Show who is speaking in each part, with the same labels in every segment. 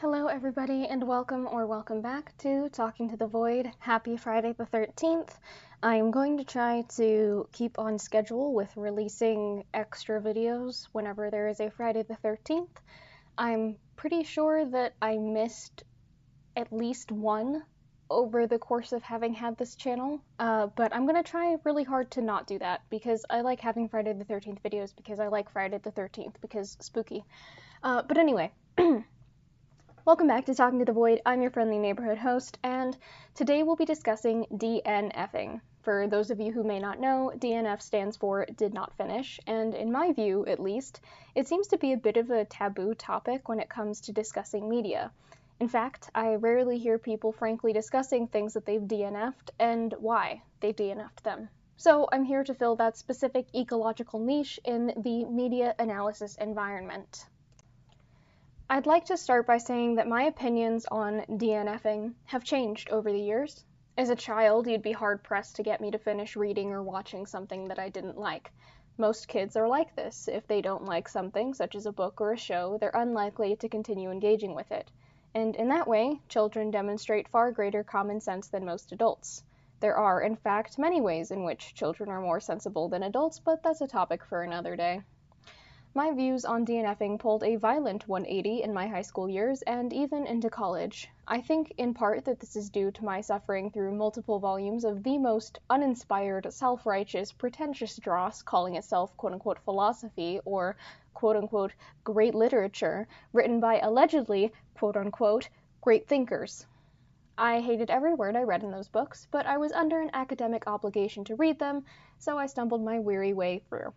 Speaker 1: Hello everybody and welcome back to Talking to the Void. Happy Friday the 13th. I am going to try to keep on schedule with releasing extra videos whenever there is a Friday the 13th. I'm pretty sure that I missed at least one over the course of having had this channel, but I'm going to try really hard to not do that because I like having Friday the 13th videos because I like Friday the 13th because spooky. But anyway. Welcome back to Talking to the Void. I'm your friendly neighborhood host, and today we'll be discussing DNF-ing. For those of you who may not know, DNF stands for Did Not Finish, and in my view, at least, it seems to be a bit of a taboo topic when it comes to discussing media. In fact, I rarely hear people frankly discussing things that they've DNF'd and why they DNF'd them. So I'm here to fill that specific ecological niche in the media analysis environment. I'd like to start by saying that my opinions on DNFing have changed over the years. As a child, you'd be hard-pressed to get me to finish reading or watching something that I didn't like. Most kids are like this. If they don't like something, such as a book or a show, they're unlikely to continue engaging with it. And in that way, children demonstrate far greater common sense than most adults. There are, in fact, many ways in which children are more sensible than adults, but that's a topic for another day. My views on DNFing pulled a violent 180 in my high school years and even into college. I think in part that this is due to my suffering through multiple volumes of the most uninspired, self-righteous, pretentious dross calling itself quote-unquote philosophy or quote-unquote great literature written by allegedly quote-unquote great thinkers. I hated every word I read in those books, but I was under an academic obligation to read them, so I stumbled my weary way through.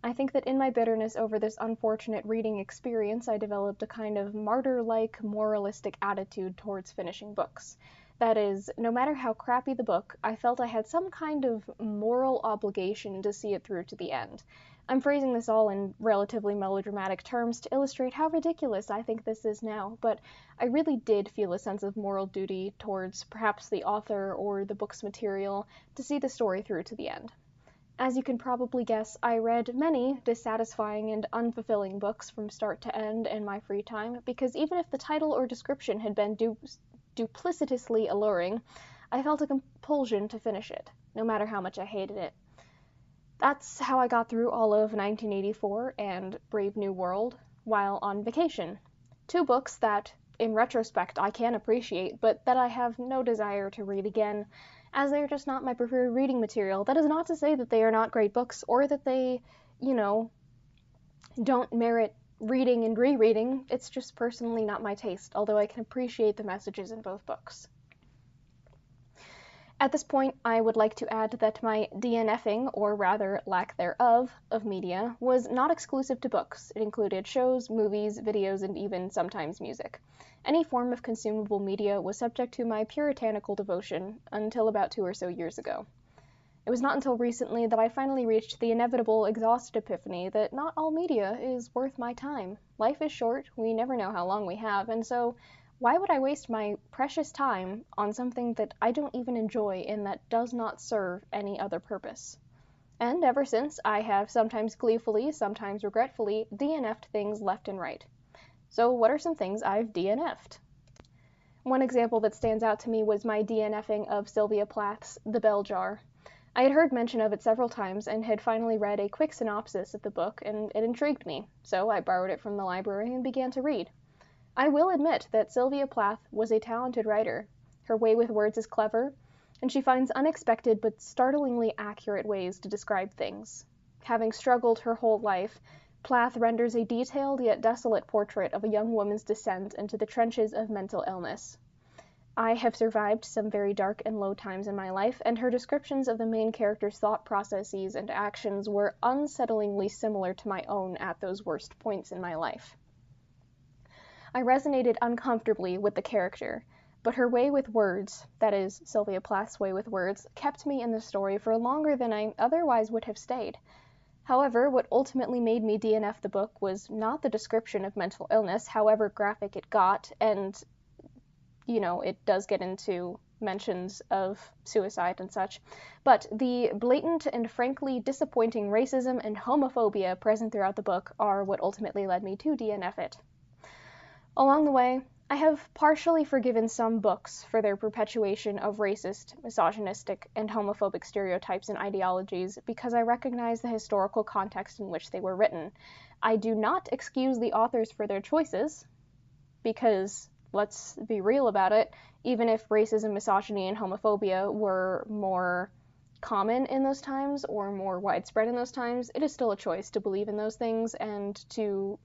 Speaker 1: I think that in my bitterness over this unfortunate reading experience, I developed a kind of martyr-like, moralistic attitude towards finishing books. That is, no matter how crappy the book, I felt I had some kind of moral obligation to see it through to the end. I'm phrasing this all in relatively melodramatic terms to illustrate how ridiculous I think this is now, but I really did feel a sense of moral duty towards perhaps the author or the book's material to see the story through to the end. As you can probably guess, I read many dissatisfying and unfulfilling books from start to end in my free time, because even if the title or description had been duplicitously alluring, I felt a compulsion to finish it, no matter how much I hated it. That's how I got through all of 1984 and Brave New World while on vacation. Two books that, in retrospect, I can appreciate, but that I have no desire to read again, as they are just not my preferred reading material. That is not to say that they are not great books, or that they, don't merit reading and rereading. It's just personally not my taste, although I can appreciate the messages in both books. At this point, I would like to add that my DNFing, or rather lack thereof, of media was not exclusive to books. It included shows, movies, videos, and even sometimes music. Any form of consumable media was subject to my puritanical devotion until about 2 or so years ago. It was not until recently that I finally reached the inevitable exhausted epiphany that not all media is worth my time. Life is short, we never know how long we have, and so why would I waste my precious time on something that I don't even enjoy and that does not serve any other purpose? And ever since, I have sometimes gleefully, sometimes regretfully, DNF'd things left and right. So what are some things I've DNF'd? One example that stands out to me was my DNFing of Sylvia Plath's The Bell Jar. I had heard mention of it several times and had finally read a quick synopsis of the book, and it intrigued me, so I borrowed it from the library and began to read. I will admit that Sylvia Plath was a talented writer. Her way with words is clever, and she finds unexpected but startlingly accurate ways to describe things. Having struggled her whole life, Plath renders a detailed yet desolate portrait of a young woman's descent into the trenches of mental illness. I have survived some very dark and low times in my life, and her descriptions of the main character's thought processes and actions were unsettlingly similar to my own at those worst points in my life. I resonated uncomfortably with the character, but her way with words, that is, Sylvia Plath's way with words, kept me in the story for longer than I otherwise would have stayed. However, what ultimately made me DNF the book was not the description of mental illness, however graphic it got, and, it does get into mentions of suicide and such, but the blatant and frankly disappointing racism and homophobia present throughout the book are what ultimately led me to DNF it. Along the way, I have partially forgiven some books for their perpetuation of racist, misogynistic, and homophobic stereotypes and ideologies because I recognize the historical context in which they were written. I do not excuse the authors for their choices, because, let's be real about it, even if racism, misogyny, and homophobia were more common in those times or more widespread in those times, it is still a choice to believe in those things and to,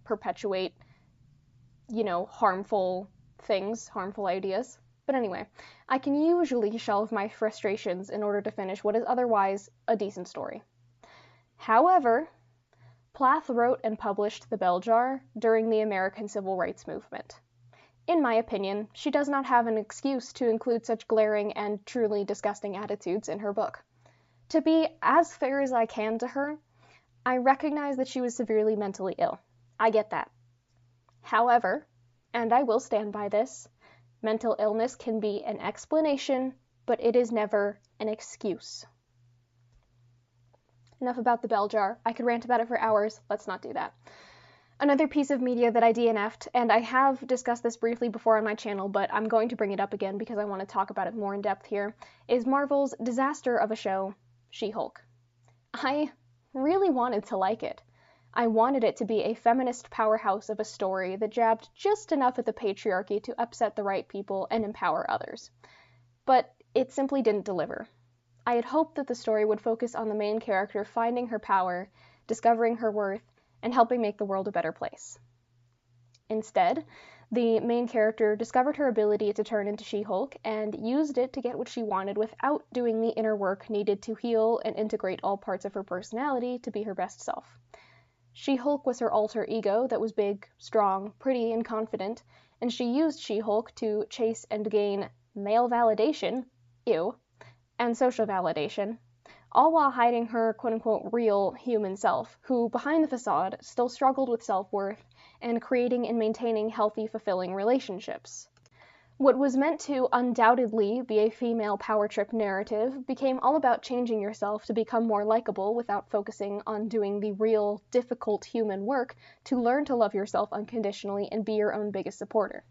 Speaker 1: perpetuate harmful things, harmful ideas. But anyway, I can usually shelve my frustrations in order to finish what is otherwise a decent story. However, Plath wrote and published The Bell Jar during the American Civil Rights Movement. In my opinion, she does not have an excuse to include such glaring and truly disgusting attitudes in her book. To be as fair as I can to her, I recognize that she was severely mentally ill. I get that. However, and I will stand by this, mental illness can be an explanation, but it is never an excuse. Enough about the bell jar. I could rant about it for hours. Let's not do that. Another piece of media that I DNF'd, and I have discussed this briefly before on my channel, but I'm going to bring it up again because I want to talk about it more in depth here, is Marvel's disaster of a show, She-Hulk. I really wanted to like it. I wanted it to be a feminist powerhouse of a story that jabbed just enough at the patriarchy to upset the right people and empower others. But it simply didn't deliver. I had hoped that the story would focus on the main character finding her power, discovering her worth, and helping make the world a better place. Instead, the main character discovered her ability to turn into She-Hulk and used it to get what she wanted without doing the inner work needed to heal and integrate all parts of her personality to be her best self. She-Hulk was her alter ego that was big, strong, pretty, and confident, and she used She-Hulk to chase and gain male validation, and social validation, all while hiding her quote-unquote real human self, who, behind the facade, still struggled with self-worth and creating and maintaining healthy, fulfilling relationships. What was meant to undoubtedly be a female power trip narrative became all about changing yourself to become more likable without focusing on doing the real, difficult human work to learn to love yourself unconditionally and be your own biggest supporter.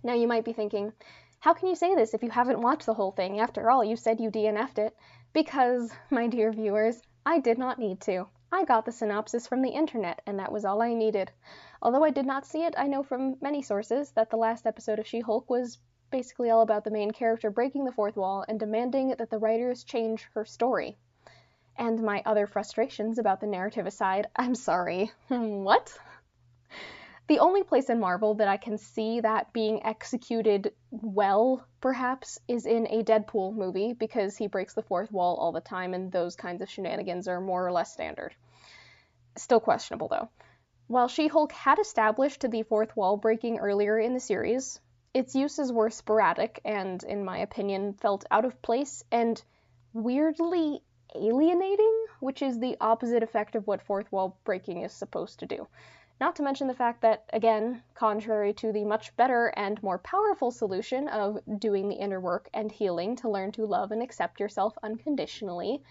Speaker 1: Now you might be thinking, how can you say this if you haven't watched the whole thing? After all, you said you DNF'd it. Because, my dear viewers, I did not need to. I got the synopsis from the internet, and that was all I needed. Although I did not see it, I know from many sources that the last episode of She-Hulk was basically all about the main character breaking the fourth wall and demanding that the writers change her story. And my other frustrations about the narrative aside, I'm sorry, what? The only place in Marvel that I can see that being executed well, perhaps, is in a Deadpool movie, because he breaks the fourth wall all the time and those kinds of shenanigans are more or less standard. Still questionable, though. While She-Hulk had established the fourth wall breaking earlier in the series, its uses were sporadic and, in my opinion, felt out of place and weirdly alienating, which is the opposite effect of what fourth wall breaking is supposed to do. Not to mention the fact that, again, contrary to the much better and more powerful solution of doing the inner work and healing to learn to love and accept yourself unconditionally,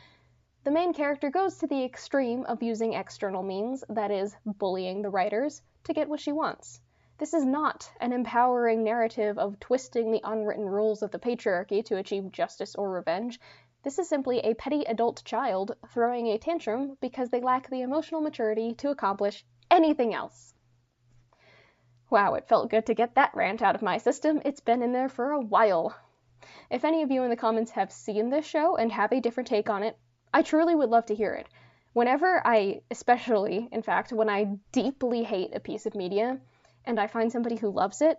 Speaker 1: the main character goes to the extreme of using external means, that is, bullying the writers, to get what she wants. This is not an empowering narrative of twisting the unwritten rules of the patriarchy to achieve justice or revenge. This is simply a petty adult child throwing a tantrum because they lack the emotional maturity to accomplish anything else. Wow, it felt good to get that rant out of my system. It's been in there for a while. If any of you in the comments have seen this show and have a different take on it, I truly would love to hear it. Especially, in fact, when I deeply hate a piece of media and I find somebody who loves it,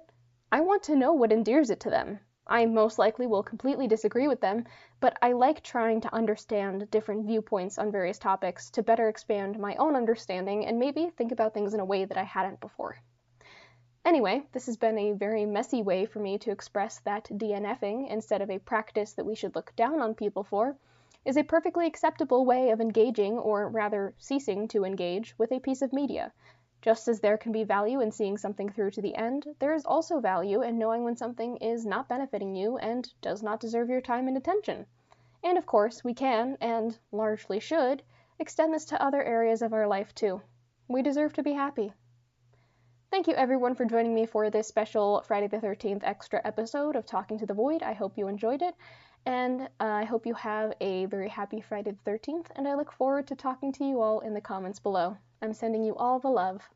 Speaker 1: I want to know what endears it to them. I most likely will completely disagree with them, but I like trying to understand different viewpoints on various topics to better expand my own understanding and maybe think about things in a way that I hadn't before. Anyway, this has been a very messy way for me to express that DNFing, instead of a practice that we should look down on people for, is a perfectly acceptable way of engaging, or rather ceasing to engage, with a piece of media. Just as there can be value in seeing something through to the end, there is also value in knowing when something is not benefiting you and does not deserve your time and attention. And of course, we can, and largely should, extend this to other areas of our life too. We deserve to be happy. Thank you everyone for joining me for this special Friday the 13th extra episode of Talking to the Void. I hope you enjoyed it, and I hope you have a very happy Friday the 13th, and I look forward to talking to you all in the comments below. I'm sending you all the love.